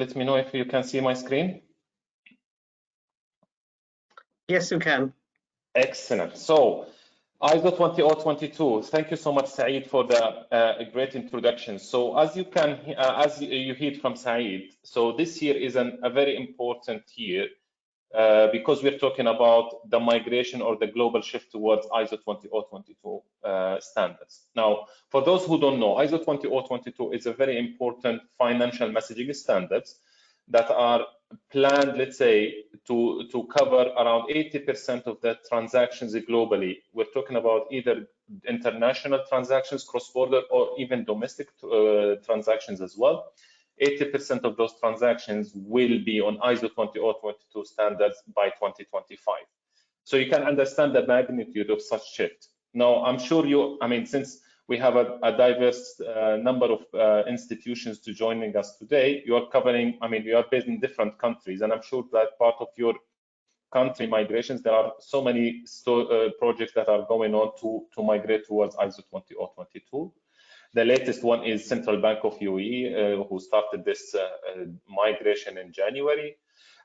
Let me know if you can see my screen. Yes, you can. Excellent. So ISO 20022. Thank you so much, Saeed, for the great introduction. So as you heard from Saeed, so this year is a very important year because we're talking about the migration or the global shift towards ISO 20022 standards. Now, for those who don't know, ISO 20022 is a very important financial messaging standards that are planned, let's say, to cover around 80% of the transactions globally. We're talking about either international transactions, cross-border, or even domestic transactions as well. 80% of those transactions will be on ISO 20022 standards by 2025. So you can understand the magnitude of such shift. Now, I'm sure since we have a diverse number of institutions to joining us today, you are covering, we are based in different countries, and I'm sure that part of your country migrations, there are so many projects that are going on to migrate towards ISO 20022. The latest one is Central Bank of UAE, who started this migration in January.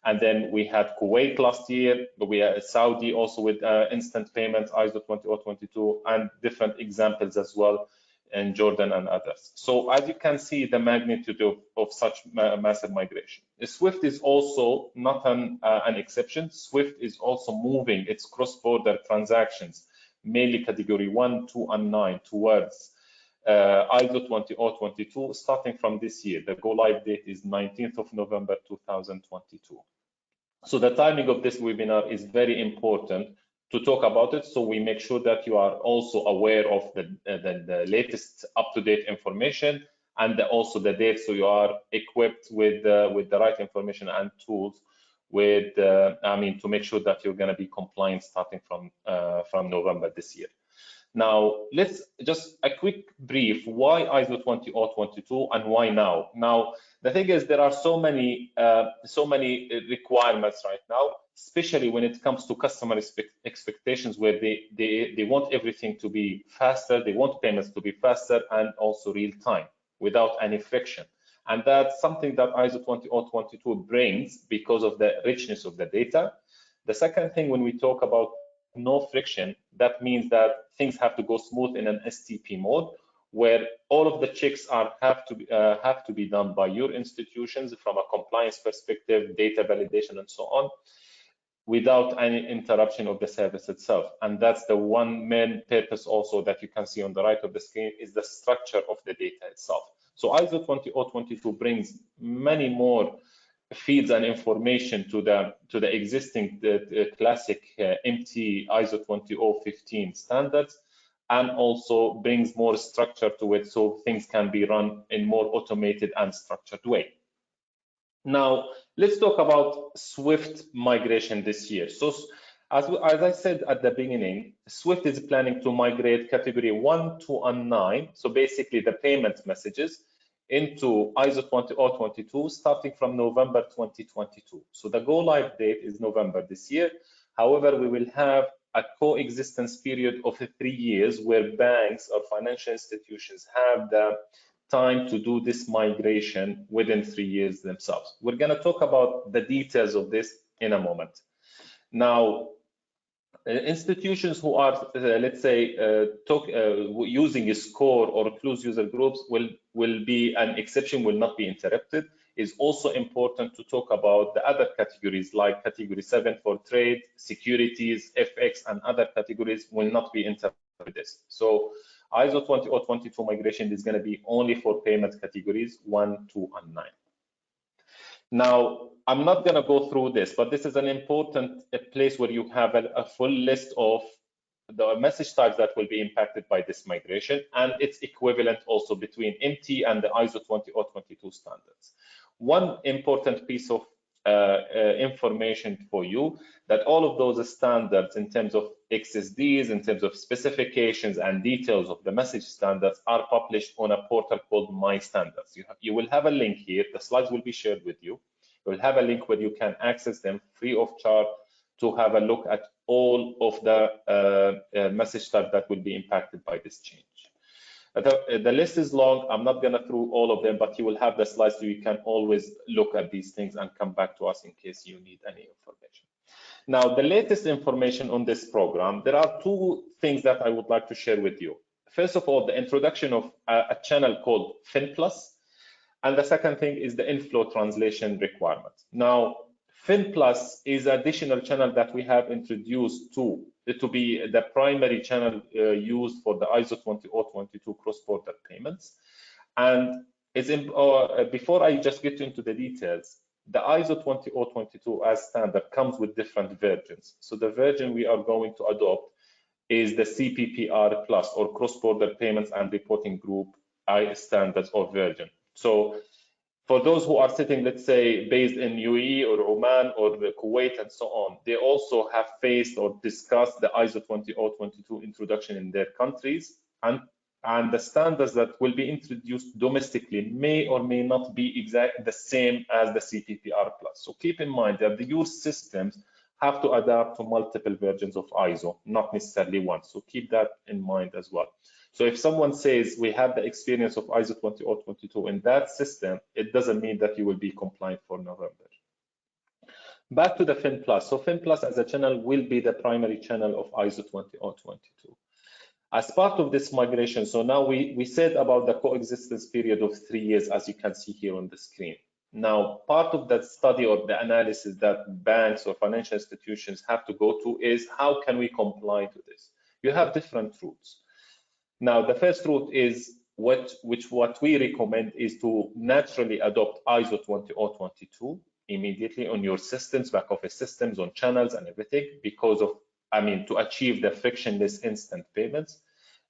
And then we had Kuwait last year, but we had Saudi also with instant payments, ISO 20022, and different examples as well in Jordan and others. So as you can see, the magnitude of such massive migration. Swift is also not an exception. Swift is also moving its cross-border transactions, mainly category 1, 2, and 9 towards ISO 20022 starting from this year. The go live date is 19th of November 2022. So the timing of this webinar is very important to talk about it, so we make sure that you are also aware of the latest up-to-date information and also the date, so you are equipped with the right information and tools to make sure that you're going to be compliant starting from November this year. Now, let's just a quick brief. Why ISO 20022 and why now? Now, the thing is, there are so many requirements right now, especially when it comes to customer expectations, where they want everything to be faster, they want payments to be faster and also real time without any friction. And that's something that ISO 20022 brings because of the richness of the data. The second thing, when we talk about no friction, that means that things have to go smooth in an STP mode, where all of the checks have to be done by your institutions from a compliance perspective, data validation, and so on, without any interruption of the service itself. And that's the one main purpose also that you can see on the right of the screen, is the structure of the data itself. So ISO 20022 brings many more feeds and information to the existing classic MT ISO 20015 standards, and also brings more structure to it, so things can be run in more automated and structured way. Now, let's talk about Swift migration this year. So as I said at the beginning, Swift is planning to migrate category 1, 2, and 9, so basically the payment messages, into ISO 20022 starting from November 2022. So the go live date is November this year. However, we will have a coexistence period of 3 years where banks or financial institutions have the time to do this migration within 3 years themselves. We're going to talk about the details of this in a moment. Now, institutions who are, let's say, using a score or closed user groups will be an exception, will not be interrupted. It's also important to talk about the other categories, like category 7 for trade, securities, FX, and other categories will not be interrupted with this. So ISO 20022 migration is going to be only for payment categories 1, 2, and 9. Now, I'm not going to go through this, but this is an important place where you have a full list of the message types that will be impacted by this migration, and its equivalent also between MT and the ISO 20022 standards. One important piece of information for you, that all of those standards in terms of XSDs, in terms of specifications and details of the message standards, are published on a portal called My Standards. You will have a link here. The slides will be shared with you. You will have a link where you can access them free of charge to have a look at all of the message types that will be impacted by this change. The list is long. I'm not going to through all of them, but you will have the slides, so you can always look at these things and come back to us in case you need any information. Now, the latest information on this program, there are two things that I would like to share with you. First of all, the introduction of a channel called FINplus, and the second thing is the inflow translation requirement. Now, FINplus is an additional channel that we have introduced to be the primary channel used for the ISO 20022 cross-border payments. And it's before I just get into the details, the ISO 20022 as standard comes with different versions. So the version we are going to adopt is the CBPR Plus, or cross-border payments and reporting group standards or version. So for those who are sitting, let's say, based in UAE or Oman or Kuwait and so on, they also have faced or discussed the ISO 20022 introduction in their countries, and the standards that will be introduced domestically may or may not be exactly the same as the CBPR Plus. So keep in mind that your systems have to adapt to multiple versions of ISO, not necessarily one. So keep that in mind as well. So if someone says we have the experience of ISO 20022 in that system, it doesn't mean that you will be compliant for November. Back to the FINplus. So FINplus as a channel will be the primary channel of ISO 20022. As part of this migration, so now we said about the coexistence period of 3 years, as you can see here on the screen. Now, part of that study or the analysis that banks or financial institutions have to go to is how can we comply to this? You have different routes. Now, the first route is what we recommend is to naturally adopt ISO 20022 immediately on your systems, back office systems, on channels and everything, because of, to achieve the frictionless instant payments.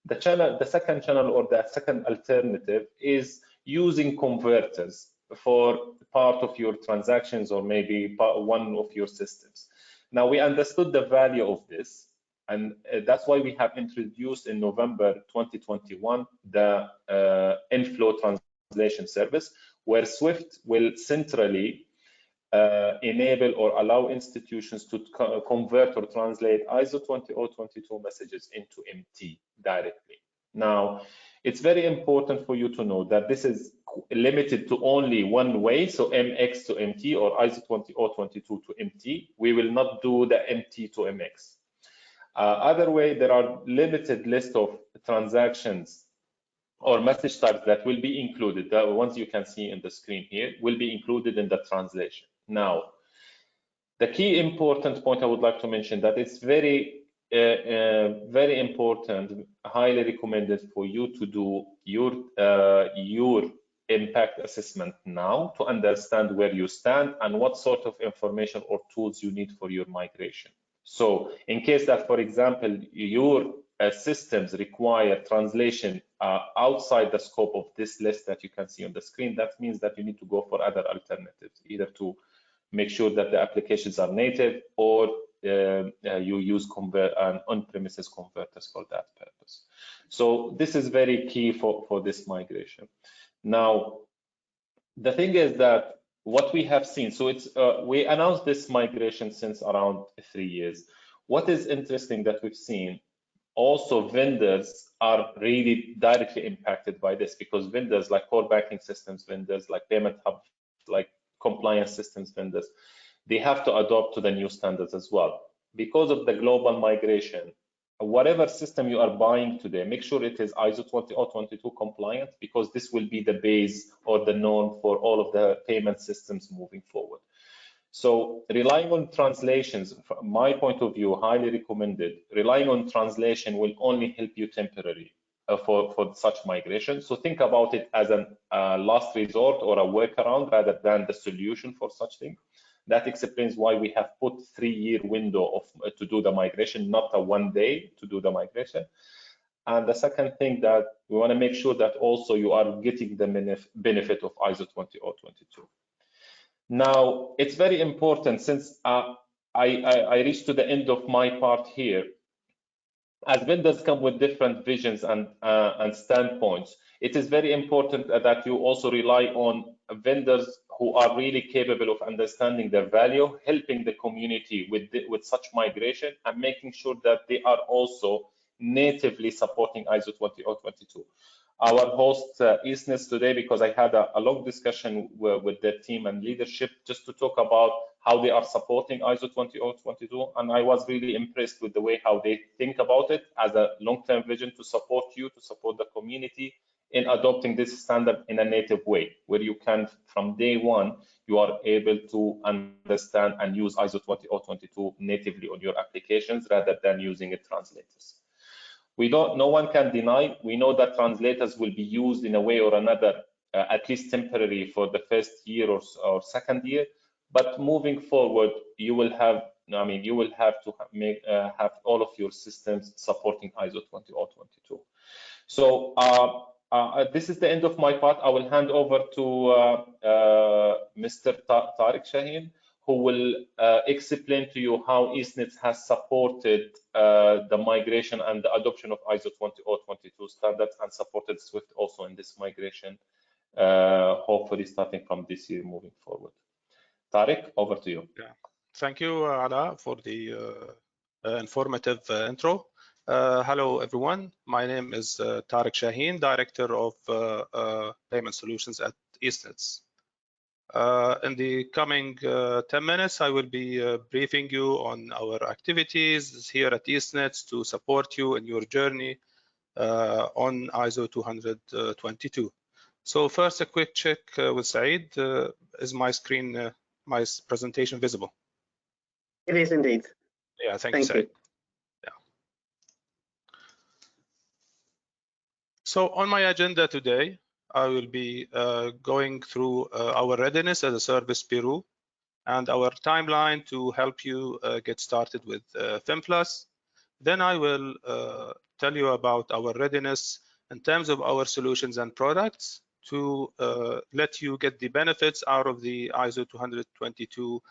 The second channel or the second alternative is using converters for part of your transactions or maybe one of your systems. Now, we understood the value of this, and that's why we have introduced in November 2021 the inflow translation service, where Swift will centrally enable or allow institutions to convert or translate ISO 20022 messages into MT directly. Now, it's very important for you to know that this is limited to only one way, so MX to MT or ISO 20022 to MT. We will not do the MT to MX. Other way, there are limited list of transactions or message types that will be included. The ones you can see in the screen here will be included in the translation. Now, the key important point I would like to mention that it's very important, highly recommended for you to do your impact assessment now to understand where you stand and what sort of information or tools you need for your migration. So in case that, for example, your systems require translation outside the scope of this list that you can see on the screen, that means that you need to go for other alternatives, either to make sure that the applications are native or you use on-premises converters for that purpose. So this is very key for this migration. Now, the thing is that what we have seen, so it's we announced this migration since around 3 years. What is interesting that we've seen, also vendors are really directly impacted by this, because vendors like core banking systems vendors, like payment hub, like compliance systems vendors, they have to adopt to the new standards as well. Because of the global migration, whatever system you are buying today, make sure it is ISO 20022 compliant, because this will be the base or the norm for all of the payment systems moving forward. So relying on translations, from my point of view, highly recommended. Relying on translation will only help you temporarily for such migration. So think about it as a last resort or a workaround rather than the solution for such thing. That explains why we have put 3-year window to do the migration, not a 1 day to do the migration. And the second thing that we want to make sure that also you are getting the benefit of ISO 20022. Now, it's very important, since I reached to the end of my part here. As vendors come with different visions and standpoints, it is very important that you also rely on vendors who are really capable of understanding their value, helping the community with such migration, and making sure that they are also natively supporting ISO 20022. our host Eastnets today, because I had a long discussion with the team and leadership just to talk about how they are supporting ISO 20022, and I was really impressed with the way how they think about it as a long-term vision to support you, to support the community in adopting this standard in a native way, where you can, from day one, you are able to understand and use ISO 20022 natively on your applications rather than using it translators. No one can deny, we know that translators will be used in a way or another, at least temporary for the first year or second year, but moving forward, you will have to have all of your systems supporting ISO 20022. So this is the end of my part. I will hand over to Mr. Tariq Shaheen, who will explain to you how Eastnets has supported the migration and the adoption of ISO 20022 standards and supported Swift also in this migration, hopefully starting from this year moving forward. Tariq, over to you. Yeah. Thank you, Ala, for the informative intro. Hello, everyone. My name is Tariq Shaheen, Director of Payment Solutions at Eastnets. In the coming 10 minutes, I will be briefing you on our activities here at Eastnets to support you in your journey on ISO 20022. So first, a quick check with Saeed. Is my screen, my presentation visible? It is indeed. Yeah, thank you, Saeed. Yeah. So on my agenda today, I will be going through our readiness as a service bureau and our timeline to help you get started with FINplus. Then I will tell you about our readiness in terms of our solutions and products to let you get the benefits out of the ISO 20022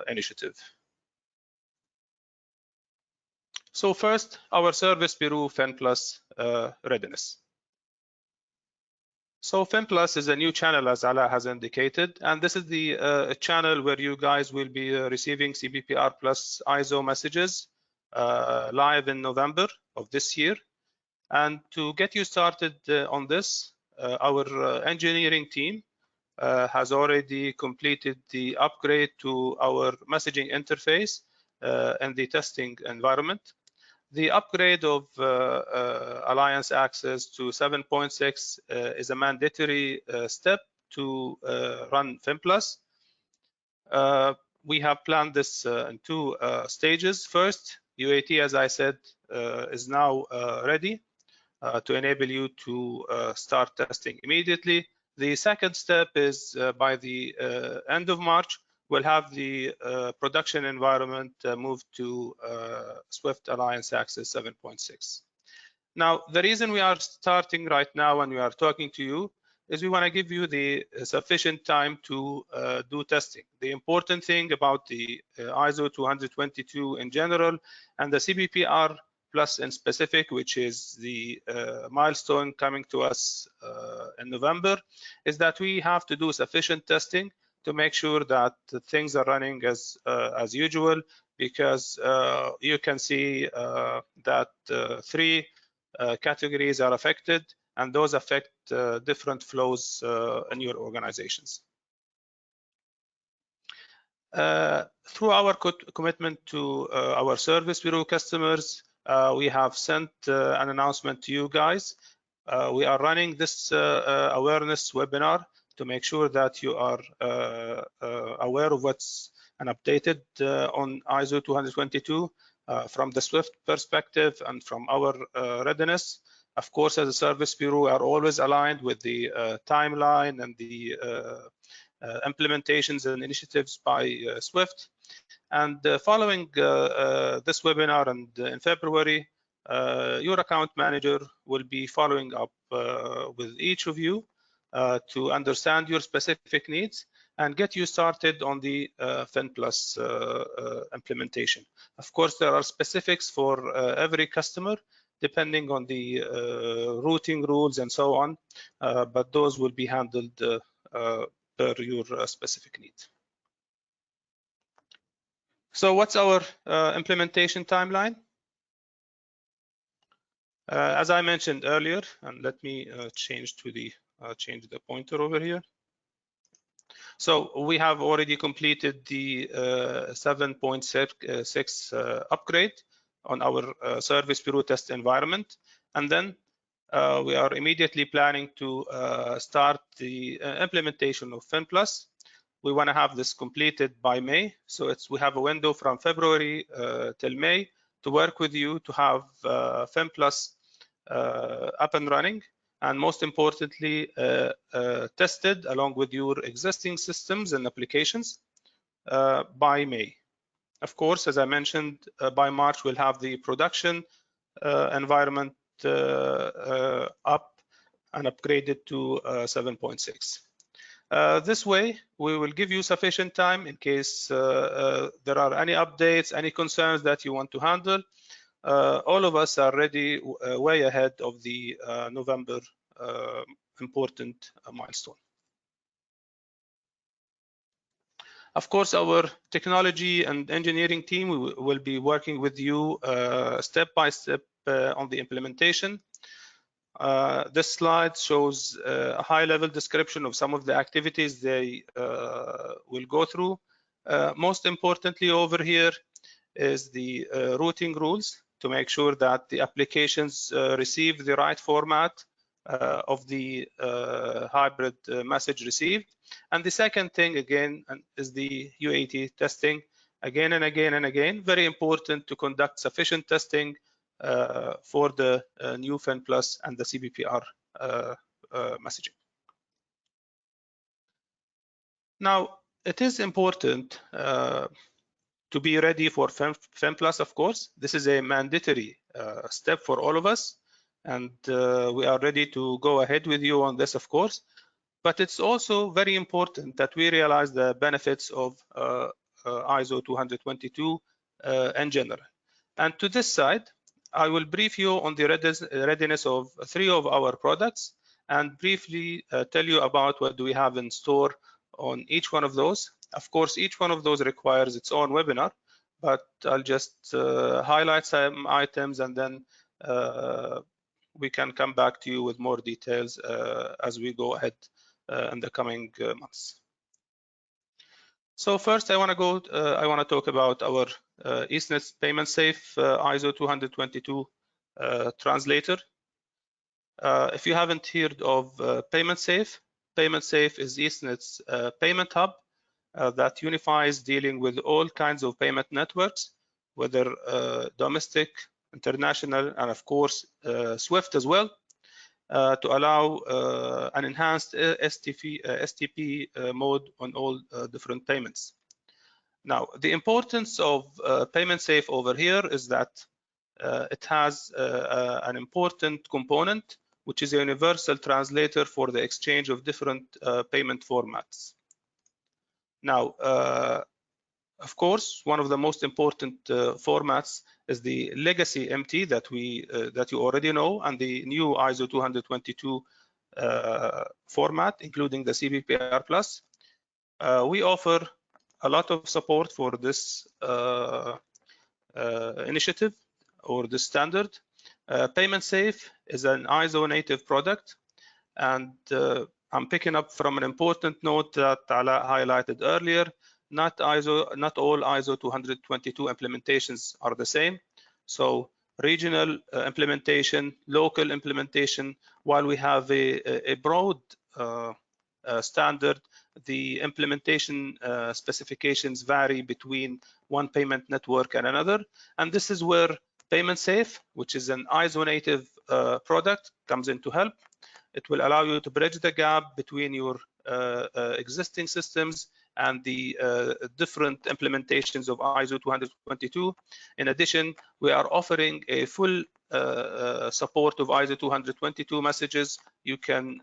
initiative. So first, our service bureau FINplus readiness. So FINplus is a new channel, as Ala has indicated, and this is the channel where you guys will be receiving CBPR Plus ISO messages live in November of this year. And to get you started on this, our engineering team has already completed the upgrade to our messaging interface in the testing environment. The upgrade of Alliance Access to 7.6 is a mandatory step to run FINplus. We have planned this in two stages. First, UAT, as I said, is now ready to enable you to start testing immediately. The second step is by the end of March, we'll have the production environment moved to Swift Alliance Access 7.6. Now, the reason we are starting right now and we are talking to you is we want to give you the sufficient time to do testing. The important thing about the ISO 20022 in general and the CBPR Plus in specific, which is the milestone coming to us in November, is that we have to do sufficient testing to make sure that things are running as usual, because you can see that three categories are affected, and those affect different flows in your organizations. Through our commitment to our service bureau customers, we have sent an announcement to you guys. We are running this awareness webinar to make sure that you are aware of what's updated on ISO 20022 from the Swift perspective and from our readiness. Of course, as a service bureau, we are always aligned with the timeline and the implementations and initiatives by Swift. And following this webinar and in February, your account manager will be following up with each of you to understand your specific needs and get you started on the FINplus implementation. Of course, there are specifics for every customer depending on the routing rules and so on, but those will be handled per your specific needs. So what's our implementation timeline? As I mentioned earlier, and let me change the pointer over here. So we have already completed the 7.6 upgrade on our Service Bureau test environment, and then we are immediately planning to start the implementation of FINplus. We want to have this completed by May, so we have a window from February till May to work with you to have FINplus up and running, and most importantly tested along with your existing systems and applications by May. Of course, as I mentioned, by March we'll have the production environment up and upgraded to 7.6. This way, we will give you sufficient time in case there are any updates, any concerns that you want to handle. All of us are ready way ahead of the November important milestone. Of course, our technology and engineering team will be working with you step by step on the implementation. This slide shows a high-level description of some of the activities they will go through. Most importantly over here is the routing rules to make sure that the applications receive the right format of the hybrid message received. And the second thing again is the UAT testing again and again and again. Very important to conduct sufficient testing for the new FINplus and the CBPR messaging. Now, it is important to be ready for FINplus, of course. This is a mandatory step for all of us, and we are ready to go ahead with you on this, of course. But it's also very important that we realize the benefits of ISO20022 in general. And to this side, I will brief you on the readiness of 3 of our products and briefly tell you about what do we have in store on each one of those. Of course, each one of those requires its own webinar, but I'll just highlight some items and then we can come back to you with more details as we go ahead in the coming months. So first, I want to talk about our Eastnets PaymentSafe ISO20022 translator. If you haven't heard of PaymentSafe, PaymentSafe is Eastnets payment hub that unifies dealing with all kinds of payment networks, whether domestic, international, and of course Swift as well, to allow an enhanced STP mode on all different payments. Now, the importance of PaymentSafe over here is that it has an important component, which is a universal translator for the exchange of different payment formats. Now, of course, one of the most important formats is the legacy MT that you already know, and the new ISO20022 format, including the CBPR Plus. We offer a lot of support for this initiative or this standard. PaymentSafe is an ISO native product, and I'm picking up from an important note that Ala highlighted earlier. Not all ISO 20022 implementations are the same. So regional implementation, local implementation, while we have a broad standard, the implementation specifications vary between one payment network and another. And this is where PaymentSafe, which is an ISO native product, comes in to help. It will allow you to bridge the gap between your existing systems and the different implementations of ISO 20022. In addition, we are offering a full support of ISO 20022 messages. You can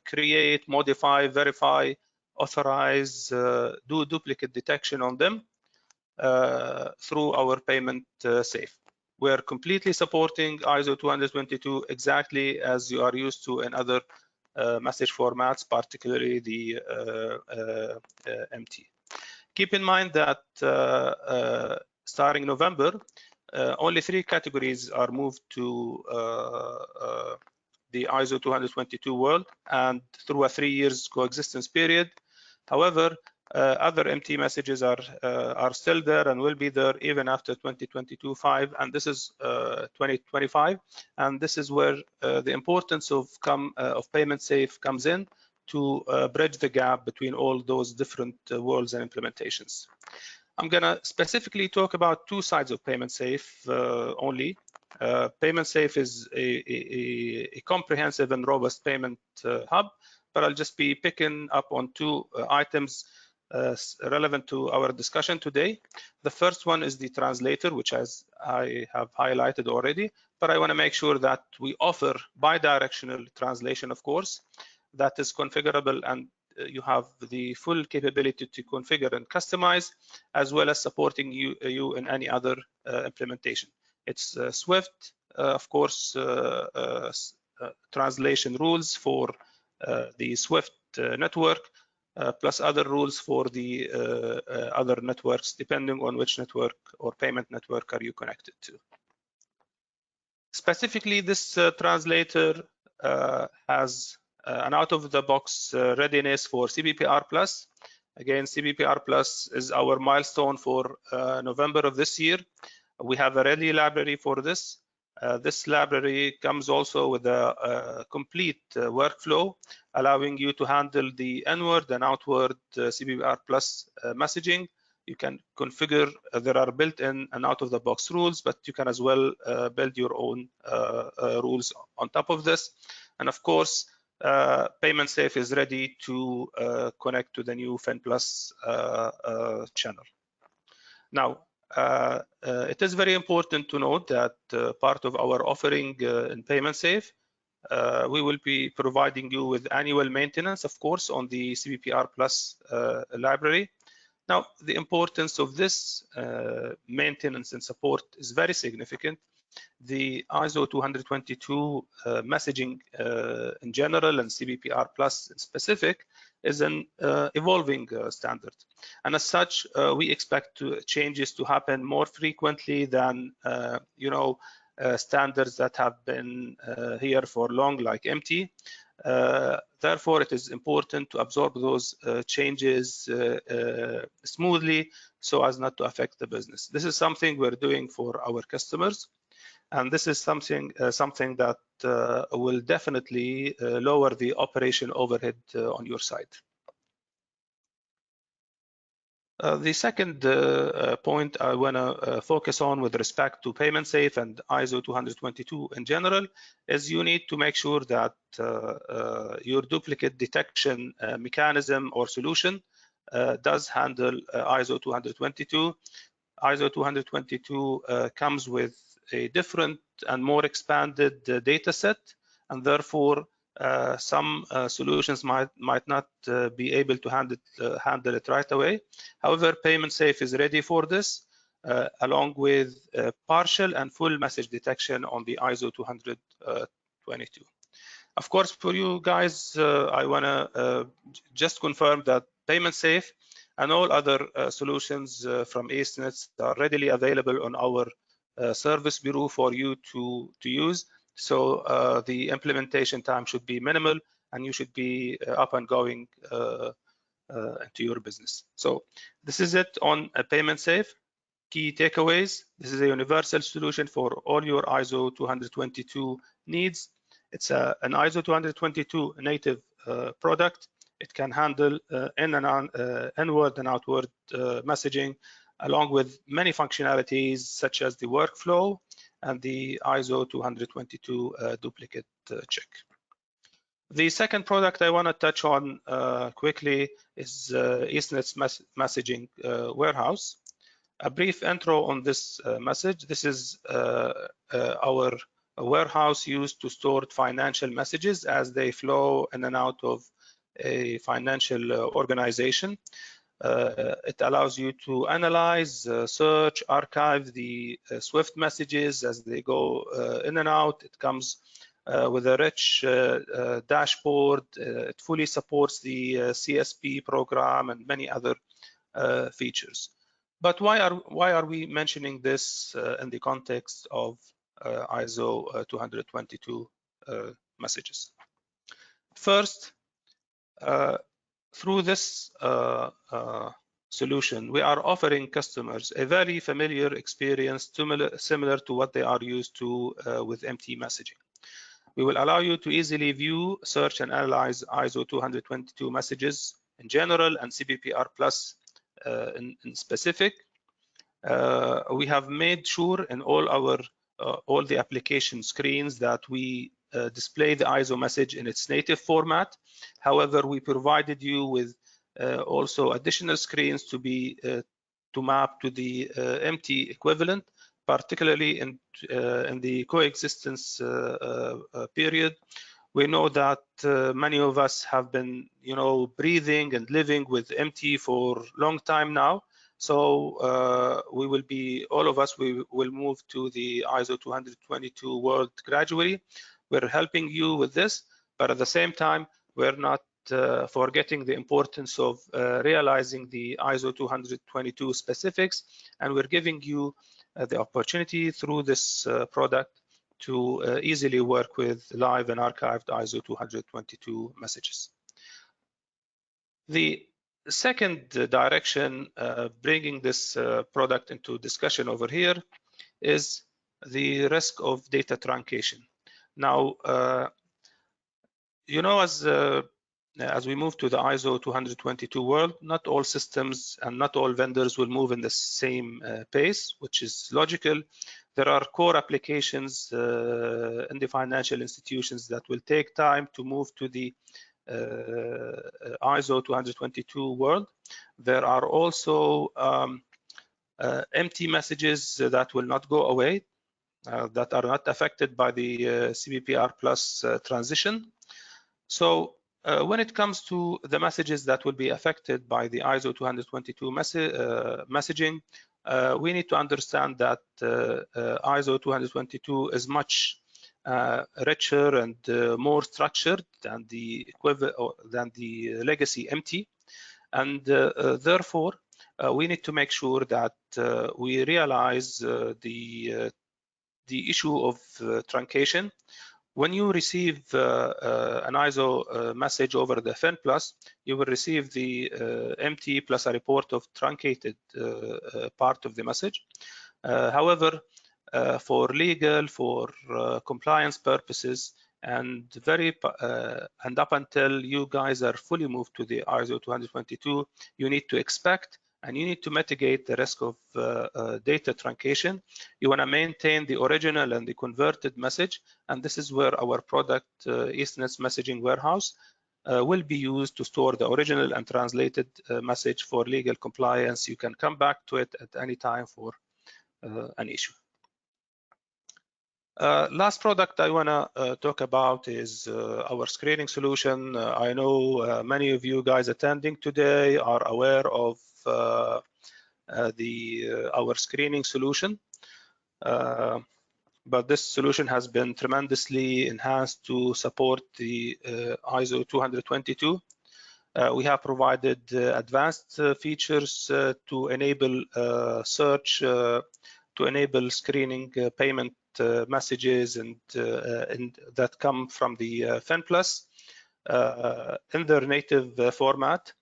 create, modify, verify, authorize, do duplicate detection on them through our PaymentSafe. We are completely supporting ISO 20022 exactly as you are used to in other message formats, particularly the MT. Keep in mind that starting November, only 3 categories are moved to the ISO 20022 world, and through a 3 years coexistence period. However, other MT messages are still there and will be there even after 2022-5, and this is 2025, and this is where the importance of PaymentSafe comes in to bridge the gap between all those different worlds and implementations. I'm gonna specifically talk about 2 sides of PaymentSafe only. PaymentSafe is a comprehensive and robust payment hub, but I'll just be picking up on 2 items relevant to our discussion today. The first one is the translator, which as I have highlighted already, but I want to make sure that we offer bi-directional translation, of course, that is configurable, and you have the full capability to configure and customize, as well as supporting you in any other implementation. It's Swift, of course, translation rules for the Swift network, plus other rules for the other networks, depending on which network or payment network are you connected to. Specifically, this translator has an out-of-the-box readiness for CBPR+. Again, CBPR+ is our milestone for November of this year. We have a ready library for this. This library comes also with a complete workflow, allowing you to handle the inward and outward CBPR+ messaging. You can configure, there are built-in and out-of-the-box rules, but you can as well build your own rules on top of this. And of course, PaymentSafe is ready to connect to the new FINplus channel. Now, it is very important to note that part of our offering in PaymentSafe, we will be providing you with annual maintenance, of course, on the CBPR+ library. Now, the importance of this maintenance and support is very significant. The ISO 20022 messaging in general and CBPR+ in specific is an evolving standard. And as such, we expect changes to happen more frequently than standards that have been here for long, like MT. Therefore, it is important to absorb those changes smoothly so as not to affect the business. This is something we're doing for our customers, and this is something that will definitely lower the operation overhead on your side. The second point I want to focus on with respect to PaymentSafe and ISO 20022 in general is you need to make sure that your duplicate detection mechanism or solution does handle ISO 20022. ISO 222 comes with a different and more expanded data set, and therefore some solutions might not be able to handle it right away. However, PaymentSafe is ready for this, along with partial and full message detection on the ISO 20022. Of course, for you guys, I want to just confirm that PaymentSafe and all other solutions from Eastnets are readily available on our service bureau for you to use. So the implementation time should be minimal, and you should be up and going into your business. So this is it on PaymentSafe. Key takeaways: this is a universal solution for all your ISO 222 needs. It's an ISO 222 native product. It can handle inward and outward messaging, along with many functionalities such as the workflow and the ISO 222 duplicate check. The second product I want to touch on quickly is Eastnets Messaging Warehouse. A brief intro on this message. This is our warehouse used to store financial messages as they flow in and out of a financial organization. It allows you to analyze, search, archive the Swift messages as they go in and out. It comes with a rich dashboard. It fully supports the CSP program and many other features. But why are we mentioning this in the context of ISO 20022 messages? First, through this solution, we are offering customers a very familiar experience similar to what they are used to with MT messaging. We will allow you to easily view, search, and analyze ISO 20022 messages in general and CBPR Plus in specific. We have made sure in all the application screens that we display the ISO message in its native format. However, we provided you with also additional screens to map to the MT equivalent, particularly in the coexistence period. We know that many of us have been, breathing and living with MT for a long time now. So all of us will move to the ISO 20022 world gradually. We're helping you with this, but at the same time, we're not forgetting the importance of realizing the ISO 20022 specifics, and we're giving you the opportunity through this product to easily work with live and archived ISO 20022 messages. The second direction bringing this product into discussion over here is the risk of data truncation. Now, as we move to the ISO 20022 world, not all systems and not all vendors will move in the same pace, which is logical. There are core applications in the financial institutions that will take time to move to the ISO 20022 world. There are also empty messages that will not go away, that are not affected by the CBPR Plus transition. So when it comes to the messages that will be affected by the ISO 20022 messaging, we need to understand that ISO 222 is much richer and more structured than the legacy MT, and therefore we need to make sure that we realize the issue of truncation. When you receive an ISO message over the FINplus, you will receive the MT plus a report of truncated part of the message. However, for legal, for compliance purposes, and up until you guys are fully moved to the ISO 20022, you need to expect and you need to mitigate the risk of data truncation. You want to maintain the original and the converted message, and this is where our product, Eastnets Messaging Warehouse, will be used to store the original and translated message for legal compliance. You can come back to it at any time for an issue. Last product I want to talk about is our screening solution. I know many of you guys attending today are aware of our screening solution, but this solution has been tremendously enhanced to support the ISO 20022. We have provided advanced features to enable search, to enable screening payment messages and that come from the FINplus in their native format.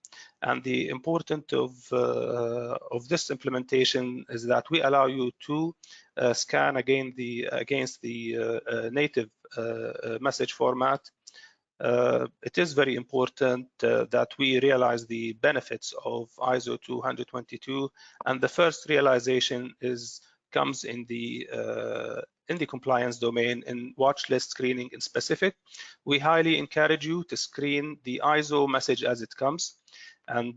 And the importance of this implementation is that we allow you to scan against the native message format. It is very important that we realize the benefits of ISO 20022, and the first realization comes in the compliance domain in watch list screening in specific. We highly encourage you to screen the ISO message as it comes, and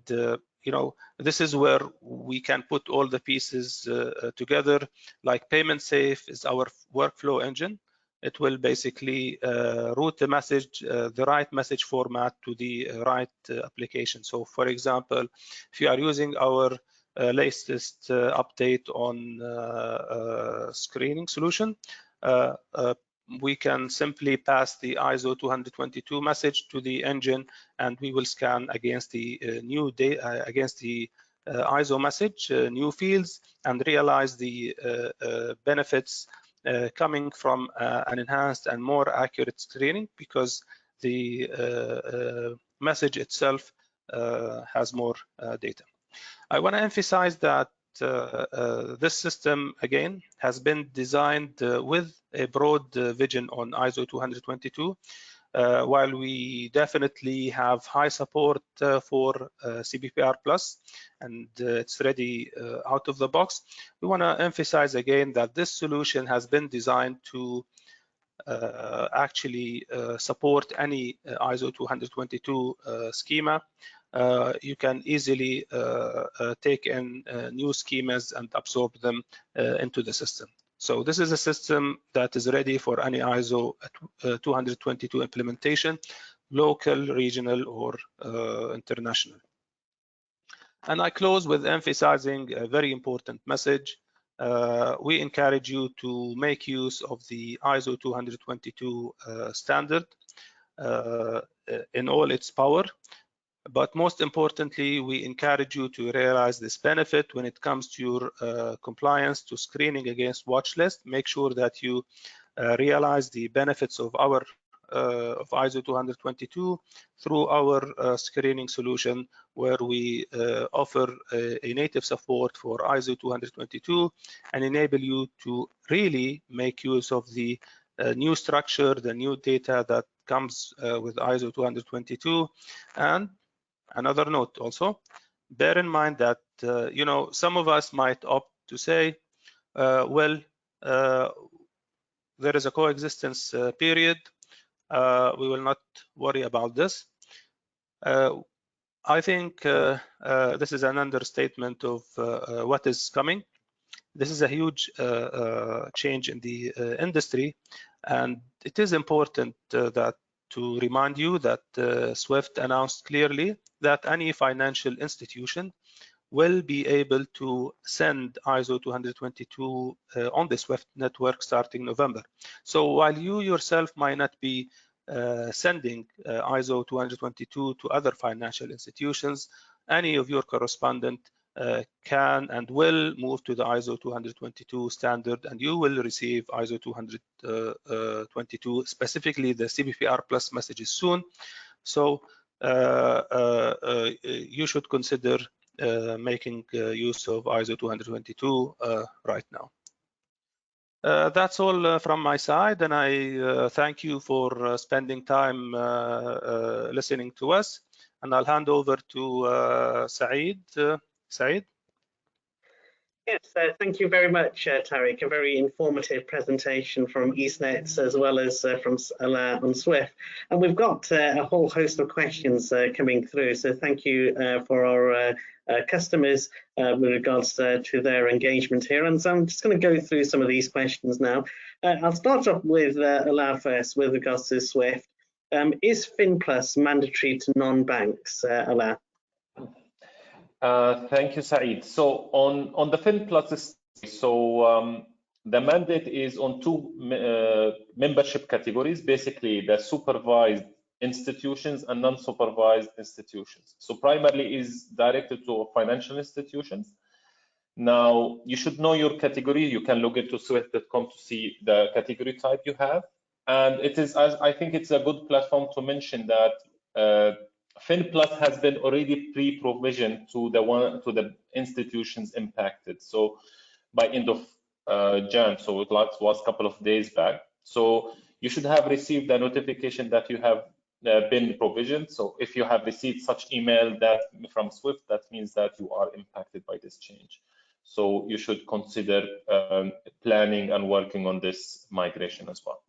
this is where we can put all the pieces together. Like PaymentSafe is our workflow engine. It will basically route the message, the right message format to the right application. So for example, if you are using our latest update on screening solution, we can simply pass the ISO 222 message to the engine, and we will scan against the new data, against the ISO message, new fields, and realize the benefits coming from an enhanced and more accurate screening, because the message itself has more data. I want to emphasize that this system, again, has been designed with a broad vision on ISO 20022, while we definitely have high support for CBPR Plus, and it's ready out of the box. We want to emphasize again that this solution has been designed to actually support any ISO 222 schema. You can easily take in new schemas and absorb them into the system. So this is a system that is ready for any ISO 222 implementation, local, regional, or international. And I close with emphasizing a very important message. We encourage you to make use of the ISO 222 standard in all its power. But most importantly, we encourage you to realize this benefit when it comes to your compliance to screening against watch list. Make sure that you realize the benefits of our of ISO 222 through our screening solution, where we offer a native support for ISO 222 and enable you to really make use of the new structure, the new data that comes with ISO 222. And another note also, bear in mind that you know, some of us might opt to say, well, there is a coexistence period. We will not worry about this. I think this is an understatement of what is coming. This is a huge change in the industry, and it is important that to remind you that Swift announced clearly that any financial institution will be able to send ISO 222 on the Swift network starting November. So while you yourself might not be sending ISO 222 to other financial institutions, any of your correspondent can and will move to the ISO 222 standard, and you will receive ISO 222, specifically the CBPR Plus messages soon. So you should consider making use of ISO 222 right now. That's all from my side, and I thank you for spending time listening to us. And I'll hand over to Saeed. Saeed? Yes, thank you very much, Tariq. A very informative presentation from Eastnets as well as from Ala on Swift. And we've got a whole host of questions coming through. So thank you for our customers with regards to their engagement here. And so I'm just going to go through some of these questions now. I'll start off with Ala first with regards to Swift. Is FINplus mandatory to non-banks, Ala? Thank you, Saeed. So on the FINplus, the mandate is on two membership categories, basically the supervised institutions and non-supervised institutions. So primarily is directed to financial institutions. Now, you should know your category. You can log into swift.com to see the category type you have. And it is, I think it's a good platform to mention that FINplus has been already pre-provisioned to the institutions impacted. So by end of Jan, so it was a couple of days back. So you should have received a notification that you have been provisioned. So if you have received such email that from Swift, that means that you are impacted by this change. So you should consider planning and working on this migration as well.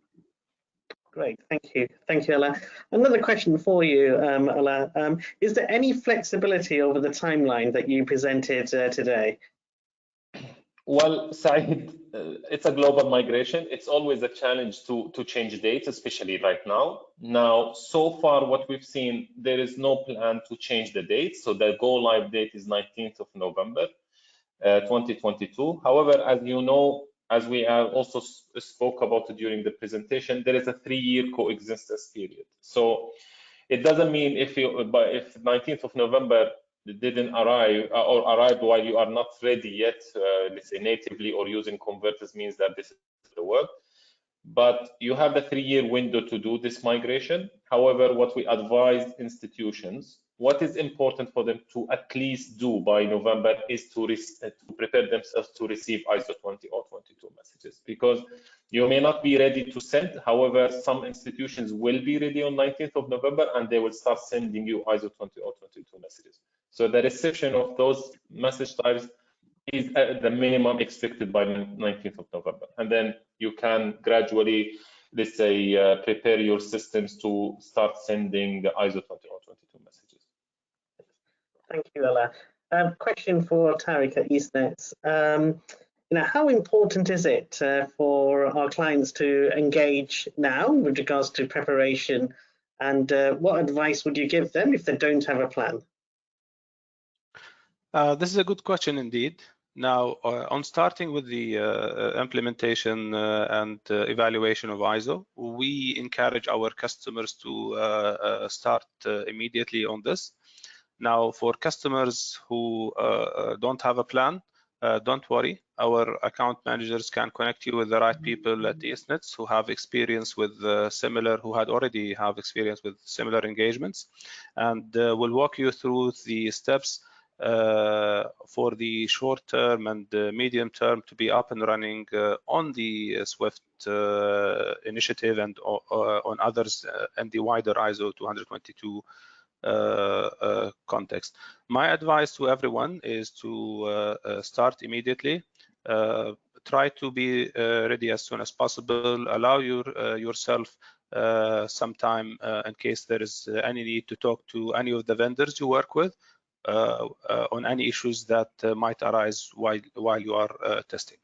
Great, thank you. Thank you, Ala. Another question for you, Ala. Is there any flexibility over the timeline that you presented today? Well, Saeed, it's a global migration. It's always a challenge to change dates, especially right now. Now, so far, what we've seen, there is no plan to change the date. So the go live date is 19th of November, 2022. However, as you know, as we also spoke about it during the presentation, there is a 3-year coexistence period. So it doesn't mean if 19th of November didn't arrive or arrived while you are not ready yet, let's say natively or using converters, means that this is the work. But you have the 3-year window to do this migration. However, what we advise institutions, what is important for them to at least do by November is to prepare themselves to receive ISO 20022 messages, because you may not be ready to send. However, some institutions will be ready on 19th of November and they will start sending you ISO 20022 messages. So the reception of those message types is the minimum expected by 19th of November. And then you can gradually, let's say, prepare your systems to start sending the ISO 20022 messages. Thank you, Ala. Question for Tariq at Eastnets. How important is it for our clients to engage now with regards to preparation, and what advice would you give them if they don't have a plan? This is a good question indeed. Now, on starting with the implementation and evaluation of ISO, we encourage our customers to start immediately on this. Now, for customers who don't have a plan, don't worry. Our account managers can connect you with the right people at Eastnets who have experience with who already have experience with similar engagements, and will walk you through the steps for the short term and medium term to be up and running on the Swift initiative and on others and the wider ISO 20022 context. My advice to everyone is to start immediately. Try to be ready as soon as possible. Allow yourself some time in case there is any need to talk to any of the vendors you work with on any issues that might arise while you are testing.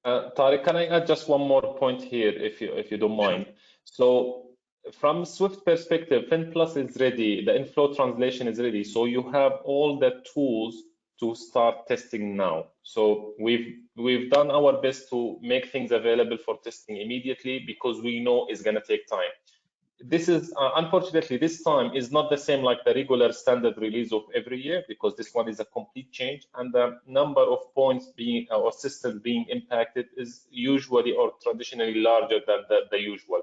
Tariq, can I add just one more point here, if you don't mind? So, from Swift perspective, FINplus is ready. The inflow translation is ready. So you have all the tools to start testing now. So we've done our best to make things available for testing immediately, because we know it's going to take time. This is unfortunately, this time is not the same like the regular standard release of every year, because this one is a complete change, and the number of points being or systems being impacted is usually or traditionally larger than the usual.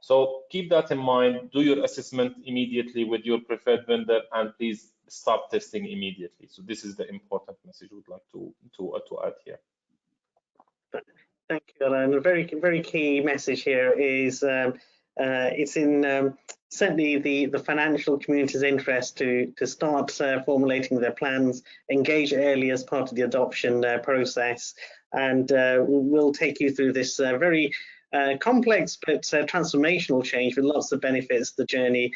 So keep that in mind. Do your assessment immediately with your preferred vendor, and please start testing immediately. So this is the important message we'd like to add here. Thank you, Alan. A very key message here is it's in certainly the financial community's interest to start formulating their plans, engage early as part of the adoption process, and we'll take you through this very complex but transformational change with lots of benefits, the journey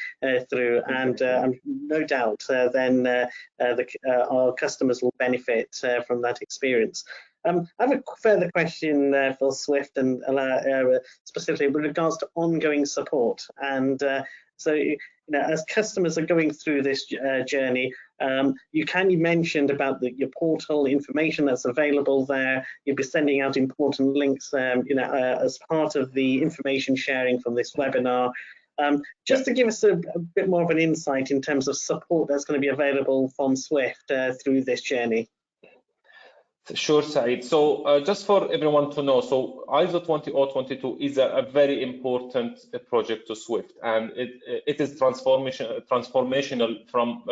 through, and no doubt then our customers will benefit from that experience. I have a further question for Swift and specifically with regards to ongoing support. And so, as customers are going through this journey, you mentioned about your portal information that's available there. You'll be sending out important links, as part of the information sharing from this webinar. Just to give us a bit more of an insight in terms of support that's going to be available from Swift through this journey. Sure, Saeed. So just for everyone to know, so ISO 20022 is a very important project to Swift, and it is transformational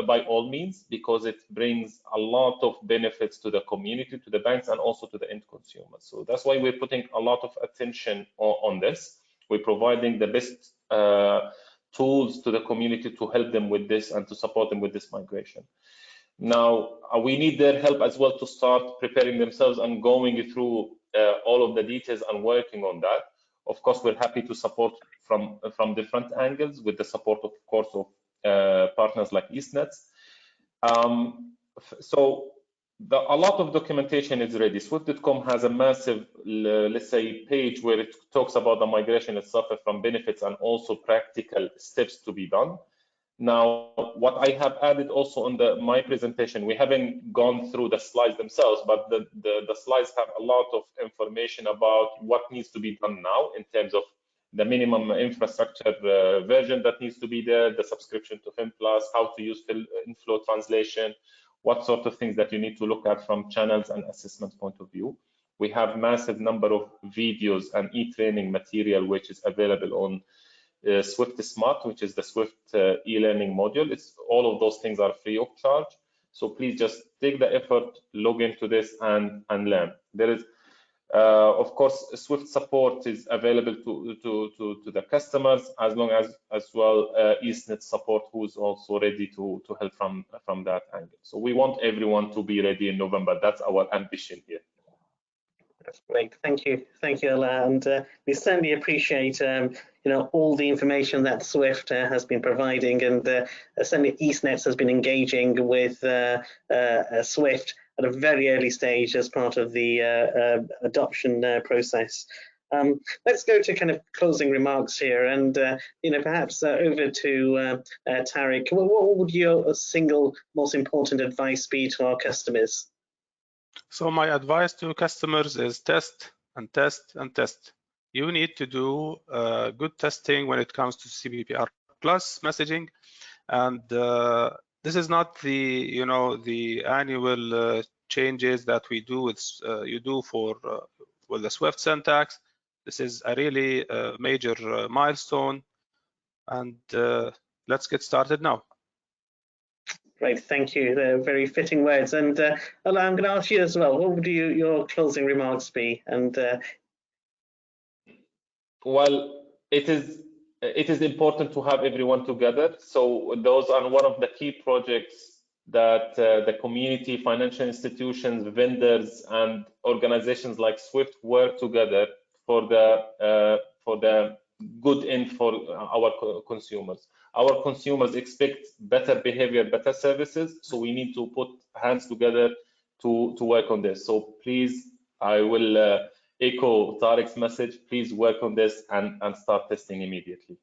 by all means, because it brings a lot of benefits to the community, to the banks, and also to the end consumers. So that's why we're putting a lot of attention on this. We're providing the best tools to the community to help them with this and to support them with this migration. Now, we need their help as well to start preparing themselves and going through all of the details and working on that. Of course, we're happy to support from different angles with the support, of course, of partners like Eastnets. So a lot of documentation is ready. Swift.com has a massive, let's say, page where it talks about the migration itself from benefits and also practical steps to be done. Now, what I have added also on my presentation, we haven't gone through the slides themselves, but the slides have a lot of information about what needs to be done now in terms of the minimum infrastructure version that needs to be there, the subscription to FINplus, how to use inflow translation, what sort of things that you need to look at from channels and assessment point of view. We have massive number of videos and e-training material which is available on Swift Smart, which is the Swift e-learning module. All of those things are free of charge. So please just take the effort, log into this and learn. There is, of course, Swift support is available to the customers, as long as well Eastnet support, who is also ready to help from that angle. So we want everyone to be ready in November. That's our ambition here. That's great. Thank you, Ala, and we certainly appreciate all the information that Swift has been providing, and certainly Eastnets has been engaging with Swift at a very early stage as part of the adoption process. Let's go to kind of closing remarks here, and perhaps over to Tariq. What would your single most important advice be to our customers? So my advice to customers is test and test and test. You need to do good testing when it comes to CBPR Plus messaging, and this is not the the annual changes that we do with you do for the Swift syntax. This is a really major milestone, and let's get started now. Great, thank you. They're very fitting words. And Ala, I'm going to ask you as well. What would your closing remarks be? And well, it is important to have everyone together. So those are one of the key projects that the community, financial institutions, vendors, and organizations like Swift work together for the good end for our consumers. Our consumers expect better behavior, better services, so we need to put hands together to work on this. So please, I will echo Tariq's message. Please work on this and start testing immediately.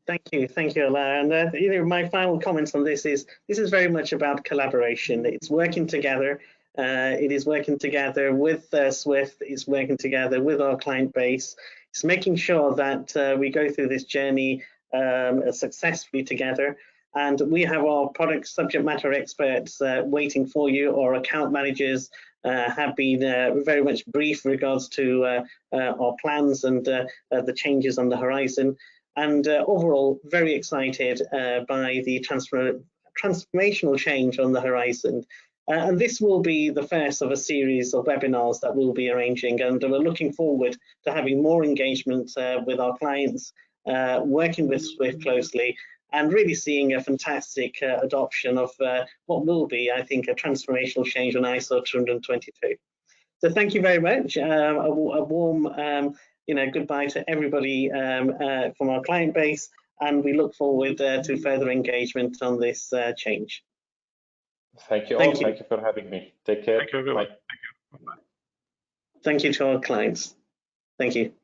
Thank you, Ala. And my final comments on this is very much about collaboration. It's working together. It is working together with Swift. It's working together with our client base. It's making sure that we go through this journey successfully together, and we have our product subject matter experts waiting for you. Our account managers have been very much briefed in regards to our plans and the changes on the horizon, and overall very excited by the transformational change on the horizon. And this will be the first of a series of webinars that we'll be arranging, and we're looking forward to having more engagement with our clients, working with Swift closely, and really seeing a fantastic adoption of what will be, I think, a transformational change on ISO 20022. So thank you very much. A warm goodbye to everybody from our client base, and we look forward to further engagement on this change. Thank you all. Thank you for having me. Take care. Thank you, everyone. Bye. Thank you. Bye-bye. Thank you to our clients. Thank you.